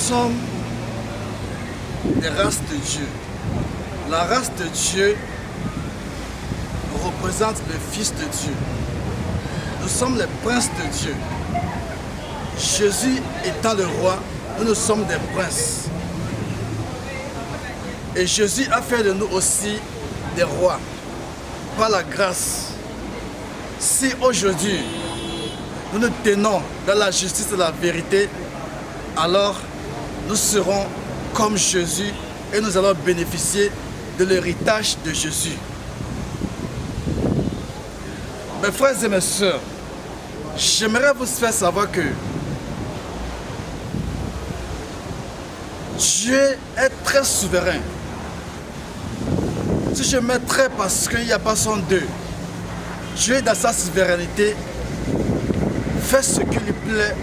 sommes des races de Dieu. La race de Dieu représente le Fils de Dieu. Nous sommes les princes de Dieu. Jésus étant le roi, nous sommes des princes. Et Jésus a fait de nous aussi des rois par la grâce. Si aujourd'hui nous nous tenons dans la justice et la vérité, alors nous serons comme Jésus et nous allons bénéficier de l'héritage de Jésus. Mes frères et mes sœurs, j'aimerais vous faire savoir que Dieu est très souverain. Si je mettrais parce qu'il n'y a pas son deux, Dieu dans sa souveraineté fait ce qui lui plaît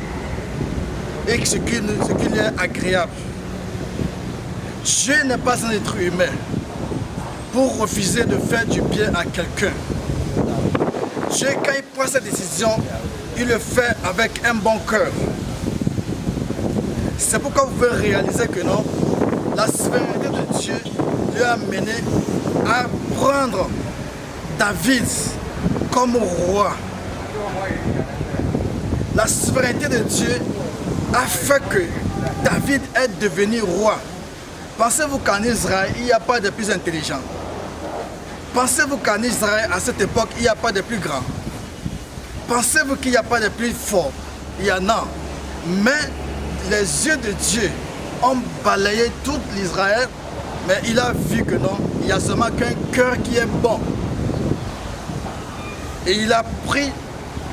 et ce qui lui est agréable. Dieu n'est pas un être humain pour refuser de faire du bien à quelqu'un. Dieu, quand il prend sa décision, il le fait avec un bon cœur. C'est pourquoi vous pouvez réaliser que non, la souveraineté de Dieu lui a mené à prendre David comme roi. La souveraineté de Dieu a fait que David est devenu roi. Pensez-vous qu'en Israël, il n'y a pas de plus intelligent? Pensez-vous qu'en Israël, à cette époque, il n'y a pas de plus grand? Pensez-vous qu'il n'y a pas de plus fort? Il y en a. Mais les yeux de Dieu ont balayé tout l'Israël, mais il a vu que non, il n'y a seulement qu'un cœur qui est bon. Et il a pris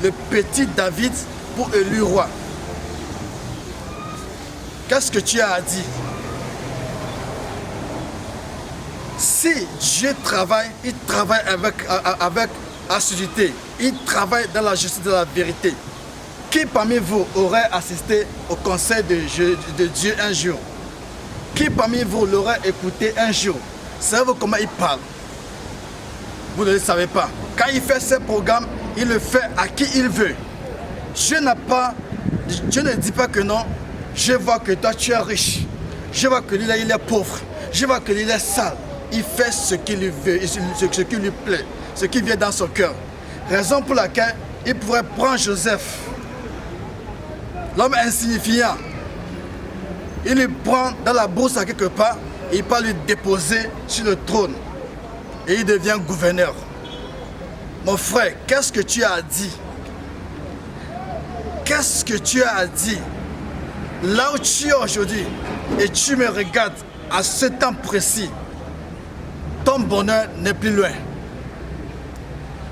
le petit David pour élire roi. Qu'est-ce que tu as à dire? Si Dieu travaille, il travaille avec assiduité. Il travaille dans la justice de la vérité. Qui parmi vous aurait assisté au conseil de Dieu un jour? Qui parmi vous l'aurait écouté un jour? Savez-vous comment il parle? Vous ne le savez pas. Quand il fait ses programmes, il le fait à qui il veut. Dieu ne dit pas que non. Je vois que toi tu es riche. Je vois que lui là il est pauvre. Je vois que lui il est sale. Il fait ce qu'il veut, ce qui lui plaît, ce qui vient dans son cœur. Raison pour laquelle il pourrait prendre Joseph, l'homme insignifiant. Il le prend dans la bourse à quelque part et il peut lui déposer sur le trône. Et il devient gouverneur. Mon frère, qu'est-ce que tu as dit? Qu'est-ce que tu as dit? Là où tu es aujourd'hui et tu me regardes à ce temps précis, ton bonheur n'est plus loin.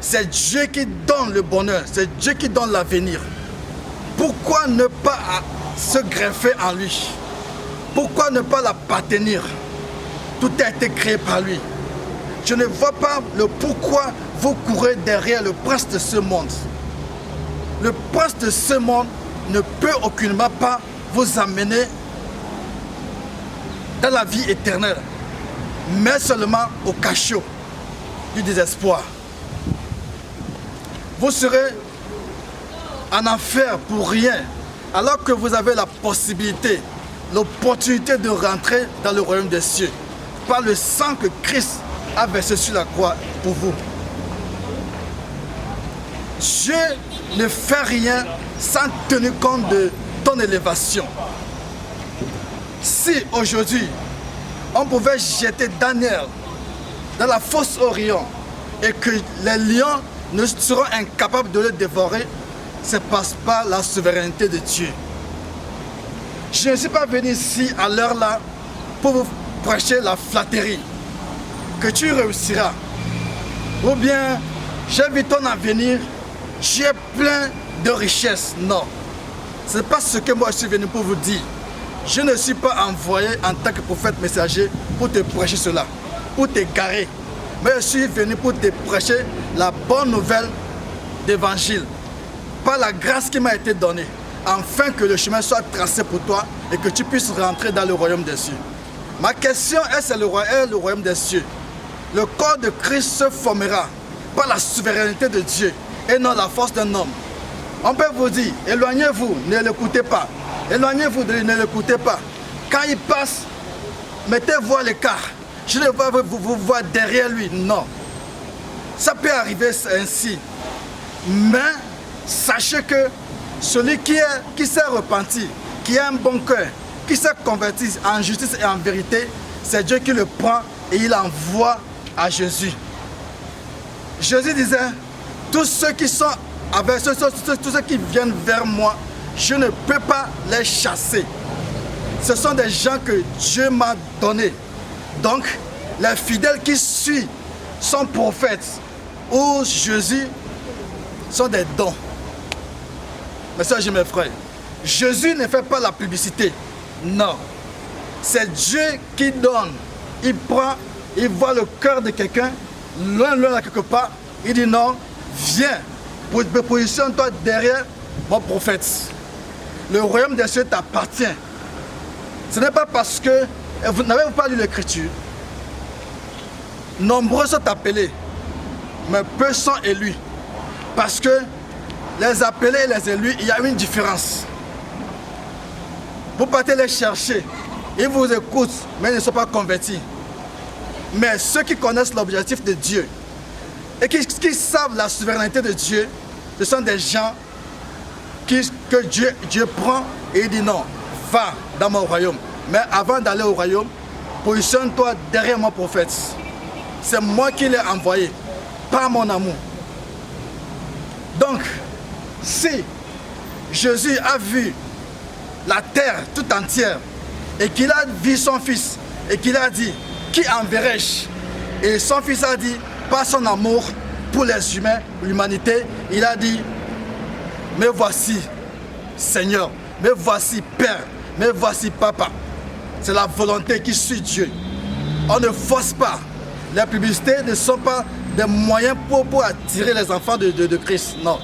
C'est Dieu qui donne le bonheur, c'est Dieu qui donne l'avenir. Pourquoi ne pas se greffer en lui? Pourquoi ne pas l'appartenir? Tout a été créé par lui. Je ne vois pas le pourquoi vous courez derrière le prince de ce monde. Le prince de ce monde ne peut aucunement pas vous amener dans la vie éternelle, mais seulement au cachot du désespoir. Vous serez en enfer pour rien, alors que vous avez la possibilité, l'opportunité de rentrer dans le royaume des cieux par le sang que Christ a versé sur la croix pour vous. Dieu ne fait rien sans tenir compte de ton élévation. Si aujourd'hui on pouvait jeter Daniel dans la fosse au lion et que les lions ne seront incapables de le dévorer, c'est par la souveraineté de Dieu. Je ne suis pas venu ici à l'heure là pour vous prêcher la flatterie que tu réussiras, ou bien j'ai vu ton avenir, tu es plein de richesses. Non, ce n'est pas ce que moi je suis venu pour vous dire. Je ne suis pas envoyé en tant que prophète messager pour te prêcher cela, pour t'égarer. Mais je suis venu pour te prêcher la bonne nouvelle d'évangile, par la grâce qui m'a été donnée, afin que le chemin soit tracé pour toi et que tu puisses rentrer dans le royaume des cieux. Ma question est le royaume des cieux. Le corps de Christ se formera par la souveraineté de Dieu et non la force d'un homme. On peut vous dire, éloignez-vous, ne l'écoutez pas. Éloignez-vous de lui, ne l'écoutez pas. Quand il passe, mettez-vous à l'écart. Je ne vais pas vous voir derrière lui. Non. Ça peut arriver ainsi. Mais sachez que celui qui s'est repenti, qui a un bon cœur, qui s'est converti en justice et en vérité, c'est Dieu qui le prend et il l'envoie à Jésus. Jésus disait, tous ceux qui sont avec tous ceux qui viennent vers moi, je ne peux pas les chasser. Ce sont des gens que Dieu m'a donnés. Donc, les fidèles qui suivent son prophète ou Jésus sont des dons. Mais ça, mes frères, Jésus ne fait pas la publicité. Non. C'est Dieu qui donne. Il prend, il voit le cœur de quelqu'un, loin là quelque part. Il dit non, viens, positionne-toi derrière mon prophète. Le royaume des cieux t'appartient. Ce n'est pas parce que vous n'avez pas lu l'écriture. Nombreux sont appelés, mais peu sont élus. Parce que les appelés et les élus, il y a une différence. Vous partez les chercher, ils vous écoutent, mais ils ne sont pas convertis. Mais ceux qui connaissent l'objectif de Dieu et qui savent la souveraineté de Dieu, ce sont des gens que Dieu prend et il dit non, va dans mon royaume. Mais avant d'aller au royaume, positionne-toi derrière mon prophète. C'est moi qui l'ai envoyé, pas mon amour. Donc, si Jésus a vu la terre tout entière et qu'il a vu son fils et qu'il a dit, qui enverrai-je? Et son fils a dit, par son amour pour les humains, l'humanité, il a dit, mais voici Seigneur, mais voici Père, mais voici Papa. C'est la volonté qui suit Dieu. On ne force pas. Les publicités ne sont pas des moyens pour attirer les enfants de Christ. Non.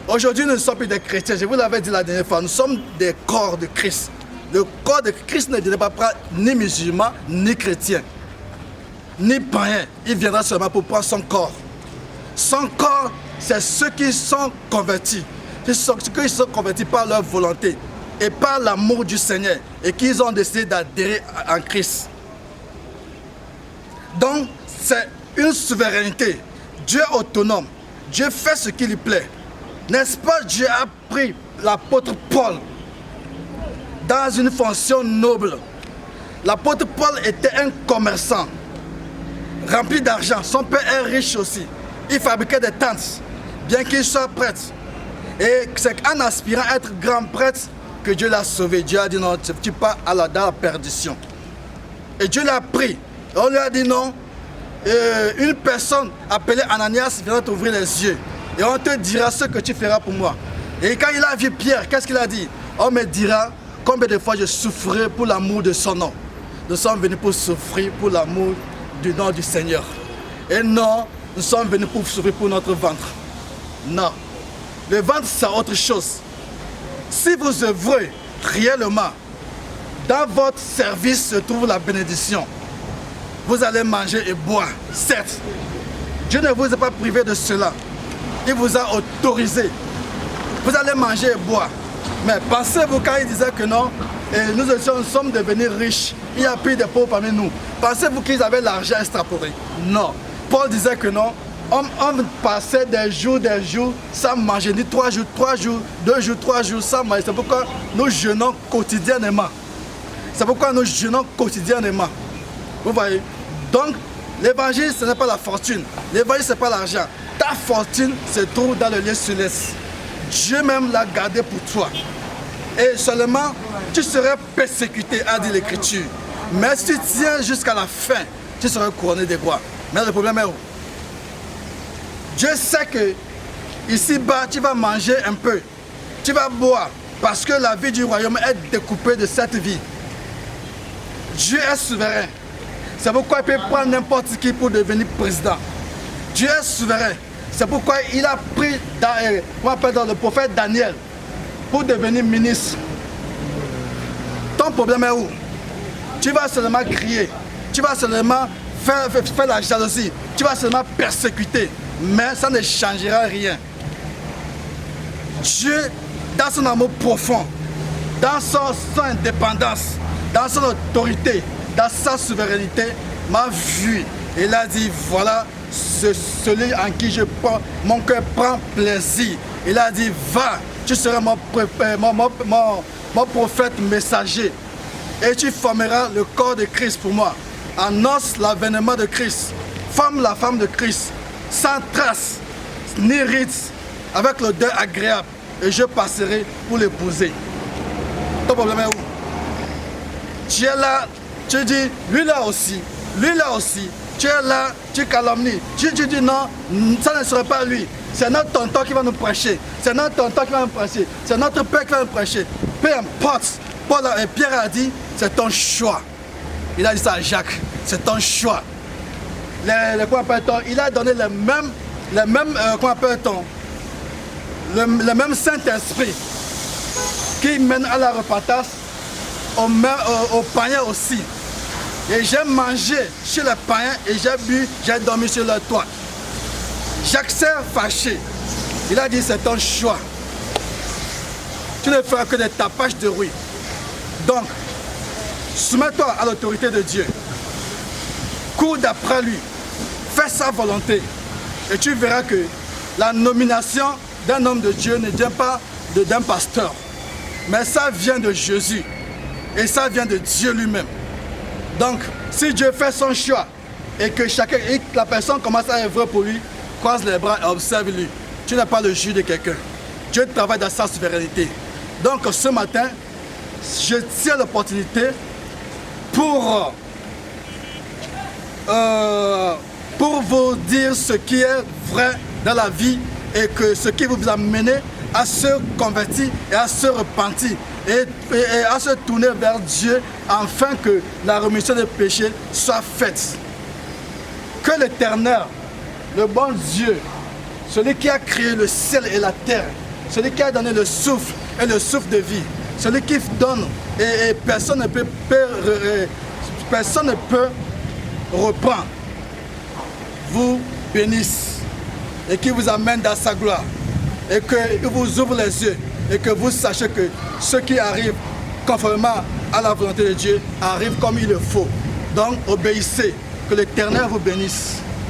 Aujourd'hui, nous ne sommes plus des chrétiens. Je vous l'avais dit la dernière fois. Nous sommes des corps de Christ. Le corps de Christ ne devrait pas prendre ni musulman, ni chrétien, ni païen. Il viendra seulement pour prendre son corps. Son corps, c'est ceux qui sont convertis. Ceux qui sont convertis par leur volonté et par l'amour du Seigneur et qu'ils ont décidé d'adhérer en Christ. Donc, c'est une souveraineté. Dieu est autonome. Dieu fait ce qui lui plaît. N'est-ce pas, Dieu a pris l'apôtre Paul dans une fonction noble. L'apôtre Paul était un commerçant rempli d'argent. Son père est riche aussi. Il fabriquait des tentes, bien qu'il soit prêtre. Et c'est en aspirant à être grand prêtre que Dieu l'a sauvé. Dieu a dit non, tu pars dans la perdition. Et Dieu l'a pris. On lui a dit non, une personne appelée Ananias viendra t'ouvrir les yeux. Et on te dira ce que tu feras pour moi. Et quand il a vu Pierre, qu'est-ce qu'il a dit? On me dira combien de fois je souffrirai pour l'amour de son nom. Nous sommes venus pour souffrir pour l'amour du nom du Seigneur. Et non, nous sommes venus pour souffrir pour notre ventre. Non. Le ventre, c'est autre chose. Si vous œuvrez réellement, dans votre service se trouve la bénédiction. Vous allez manger et boire, certes. Dieu ne vous a pas privé de cela. Il vous a autorisé. Vous allez manger et boire. Mais pensez-vous quand il disait que non, et nous sommes devenus riches, il y a plus de pauvres parmi nous. Pensez-vous qu'ils avaient l'argent extrapolé? Non. Paul disait que non. On passait des jours sans manger, ni 3 jours, 2 jours, 3 jours sans manger. C'est pourquoi nous jeûnons quotidiennement. C'est pourquoi nous jeûnons quotidiennement. Vous voyez? Donc, l'évangile, ce n'est pas la fortune. L'évangile, ce n'est pas l'argent. Ta fortune se trouve dans le lieu céleste. Dieu même l'a gardé pour toi. Et seulement, tu serais persécuté, a dit l'Écriture. Mais si tu tiens jusqu'à la fin, tu seras couronné de gloire. Mais le problème est où? Dieu sait que ici-bas, tu vas manger un peu. Tu vas boire. Parce que la vie du royaume est découpée de cette vie. Dieu est souverain. C'est pourquoi il peut prendre n'importe qui pour devenir président. Dieu est souverain. C'est pourquoi il a pris dans le prophète Daniel pour devenir ministre. Ton problème est où? Tu vas seulement crier. Tu vas seulement faire la jalousie. Tu vas seulement persécuter. Mais ça ne changera rien. Dieu, dans son amour profond, dans son indépendance, dans son autorité, dans sa souveraineté, m'a vu. Et il a dit, voilà celui en qui mon cœur prend plaisir. Il a dit, va, tu seras mon prophète messager. Et tu formeras le corps de Christ pour moi. Annonce l'avènement de Christ. Forme la femme de Christ, sans trace, ni rite, avec l'odeur agréable. Et je passerai pour l'épouser. Ton problème est où? Tu es là, tu dis, lui là aussi, tu es là, tu calomnies, tu dis non, ça ne serait pas lui, c'est notre tonton qui va nous prêcher, c'est notre tonton qui va nous prêcher, c'est notre père qui va nous prêcher, peu importe. Pierre a dit, c'est ton choix. Il a dit ça à Jacques, c'est ton choix. Il a donné le même Saint-Esprit qui mène à la repentance, aux païens aussi. Et j'ai mangé chez les païens et j'ai bu, j'ai dormi sur leur toit. Jacques s'est fâché. Il a dit, c'est ton choix. Tu ne feras que des tapages de rouille. Donc, soumets-toi à l'autorité de Dieu. Cours d'après lui. Fais sa volonté. Et tu verras que la nomination d'un homme de Dieu ne vient pas d'un pasteur. Mais ça vient de Jésus. Et ça vient de Dieu lui-même. Donc, si Dieu fait son choix et que la personne commence à œuvrer pour lui, croise les bras et observe-lui. Tu n'es pas le juge de quelqu'un. Dieu travaille dans sa souveraineté. Donc, ce matin, je tiens l'opportunité pour vous dire ce qui est vrai dans la vie et que ce qui vous a mené à se convertir et à se repentir et à se tourner vers Dieu afin que la rémission des péchés soit faite. Que l'Éternel, le bon Dieu, celui qui a créé le ciel et la terre, celui qui a donné le souffle et le souffle de vie, celui qui donne et personne ne peut reprendre, vous bénisse et qui vous amène dans sa gloire et qu'il vous ouvre les yeux et que vous sachiez que ce qui arrive conformément à la volonté de Dieu arrive comme il le faut. Donc obéissez, que l'Éternel vous bénisse.